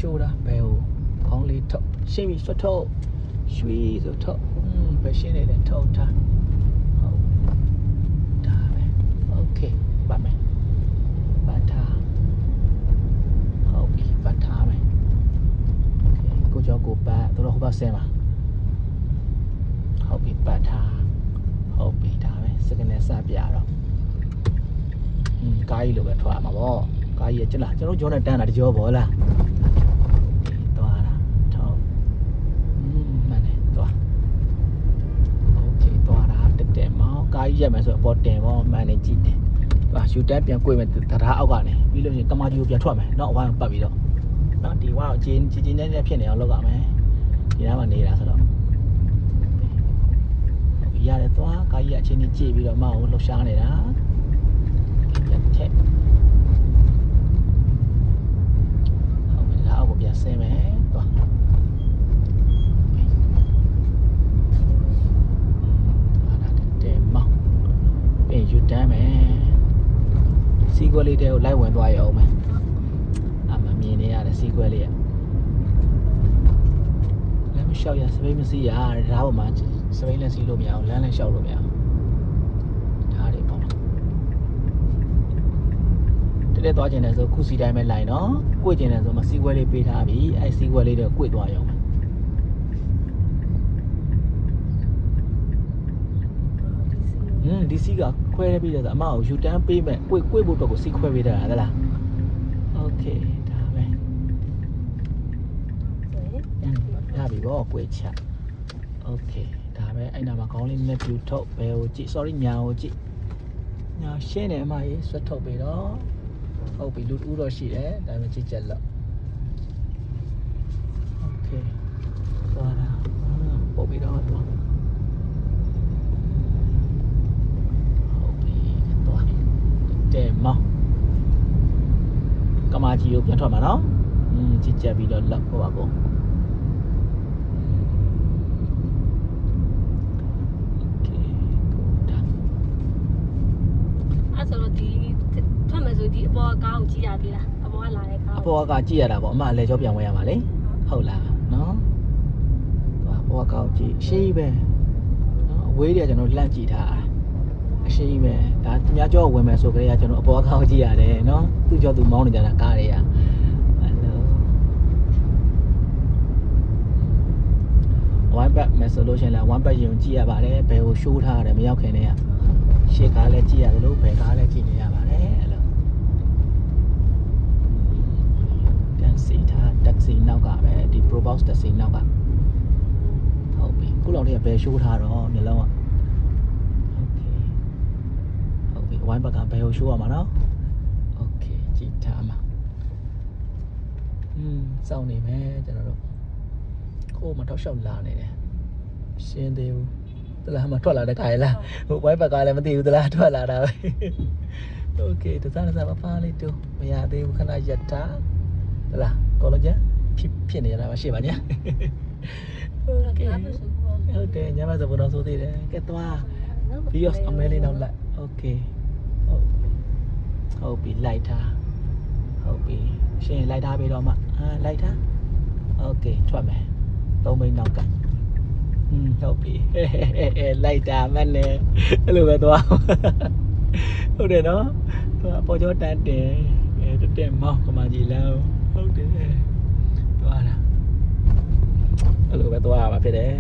ရှိုးတာဘယ်ဟိုခေါင်းလေးထုတ်ရှင်းပြီးဆွတ်ထုတ်ရွှေဆိုထုတ်ဘယ်ရှင်းနေလဲထုတ်ထားဟုတ်ဒါပဲโอเคပတ်မယ်ပတ်ထားဟုတ်ပြီပတ်ထားမယ်โอเคကိုကြောကိုပတ်တို့ဟိုဘက်ဆင်းပါဟုတ်ပြီပတ်ထားဟုတ်ပြီဒါပဲစကနေစပြတော့ကားကြီးလိုပဲထွက်မှာပေါ့ကားကြီးကကျလားကျွန်တော်ကြောနဲ့တန်းတာတကြောပေါ့လားသွားတာထောက်မှန်တယ်သွားโอเคသွားတာတက်မောင်းကားကြီးရက်မယ်ဆိုအပေါ်တင်ပေါ့မှန်တယ်ကြည့်တယ်သွားယူတန်းပြန်ကိုယ်မယ်တရားအောက်ကနေပြီးလို့ရှိရင်ကမာကြီးကိုပြန်ထွက်မယ်เนาะဝိုင်းပတ်ပြီးတော့เนาะဒီဝိုင်းကိုချင်းနဲ့ဖြစ်နေအောင်လုပ်ရမယ်ဒီနားမှာနေတာဆိုတော့ရတယ်သွားကားကြီးအချင်းကြီးကြည့်ပြီးတော့မအောင်လှူရှားနေတာပြန်ထက်ဟုတ်ပြီဒါအောက်ကိုပြန်ဆင်းမယ်သွားတဲ့မောင်းပြန်ယူတမ်းမယ်စီးကွက်လေးတဲ့ကိုလိုက်ဝင်သွားရအောင်မယ်အမမြင်နေရတယ်စီးကွက်လေးရလည်းမလျှောက်ရစပိတ်မစီးရဒါပေါ်မှာစပိန်လည်းစီးလို့မရအောင်လမ်းလည်းလျှောက်လို့မရအောင်ဒါတွေပေါ့တက်သွားကျင်တယ်ဆိုခုစီတိုင်းပဲလိုက်နော်ကွေ့ကျင်တယ်ဆိုမစီးခွဲလေးပေးထားပြီအဲစီးခွဲလေးတော့ကွေ့သွားရအောင်ဒီစီးကခွဲပြီးတော့အမကိုယူတန်းပေးမဲ့ကွေ့ဖို့တော့ကိုစီးခွဲပေးတာဟဲ့လားโอเคဒါပဲရပြီပေါ့ကွေ့ချโอเคဒါပဲအဲ့နာမှာခေါင်းလေးနဲ့ပြူထုတ်ဘယ်ကိုကြည့် sorry ညာကိုကြည့်ညာရှင်းတယ်အမကြီးဆွတ်ထုတ်ပြီးတော့ဟုတ်ပြီလူတူတော့ရှိတယ်ဒါပေမဲ့ကြည့်ချက်လောက်โอเคသွားတာပို့ပြီးတော့သွားဟုတ်ပြီသွားတဲ့မောင်းကမာကြီးကိုပြန်ထွက်မှာနော်ကြည့်ချက်ပြီးတော့လောက်ဟိုပါကောဒီအပေါ်ကားကိုကြည့်ရပြီလားအပေါ်ကလာတဲ့ကားအပေါ်ကကြည့်ရတာပေါ့အမအလဲကြောပြန်ဝင်ရမှာလေဟုတ်လားနော်အပေါ်ကကြည့်ရှေးပဲနော်အဝေးတွေကကျွန်တော်လှမ်းကြည့်ထားအရှေးပဲဒါသူများကြောဝင်မယ်ဆိုကြတဲ့ကကျွန်တော်အပေါ်ကကြည့်ရတယ်နော်သူကြောသူမောင်းနေကြတာကားတွေကဝိုင်းဘက်မယ်ဆိုလို့ရှိရင်လည်းဝိုင်းဘက်ရင်ကြည့်ရပါတယ်ဘယ်ကိုရှိုးထားရတယ်မရောက်ခင်တည်းကရှေ့ကားလည်းကြည့်ရတယ်လို့ဘယ်ကားလည်းကြည့်နေရပါတယ်taxi နောက်ကပဲဒီ Probox taxi နောက်ကဟုတ်ပြီခုလောက်တည်းကဘယ်ရှိုးထားတော့မျိုးလုံးอ่ะโอเคဟုတ်ပြီဝိုင်းဘက်ကဘယ်ကိုရှိုးရမှာနော်โอเคကြည့်ထားမှာစောင့်နေမယ်ကျွန်တော်တို့ကိုယ်မတော့ရှောက်လာနေတယ်ရှင်းသေးဘူးတလားမထွက်လာတဲ့ခါရလားဟိုဝိုင်းဘက်ကလည်းမသိဘူးတလားထွက်လာတာပဲโอเคတစားပါလေးတူမရသေးဘူးခဏရက်တာတလားကောလုံးကျဖြစ်နေရတာမရှိပါညာဟုတ်တယ်ညမစဘတော်ဆိုသေးတယ်ကဲသွားပြီးတော့အမဲလေးနောက်လိုက်โอเคဟုတ်ပြီလိုက်ထားဟုတ်ပြီရှင်းလိုက်ထားပြီးတော့မှလိုက်ထားโอเคထွက်မယ်3မိနစ်နောက်ကဟုတ်ပြီလိုက်တာမှန်းနေအဲ့လိုပဲသွားဟုတ်တယ်နော်ပေါ်ကျော်တန်းတယ်တက်မောင်းကမာကြီးလောဟုတ်တယ်သွားတာအဲ့လိုပဲသွားရမှာဖြစ်တယ်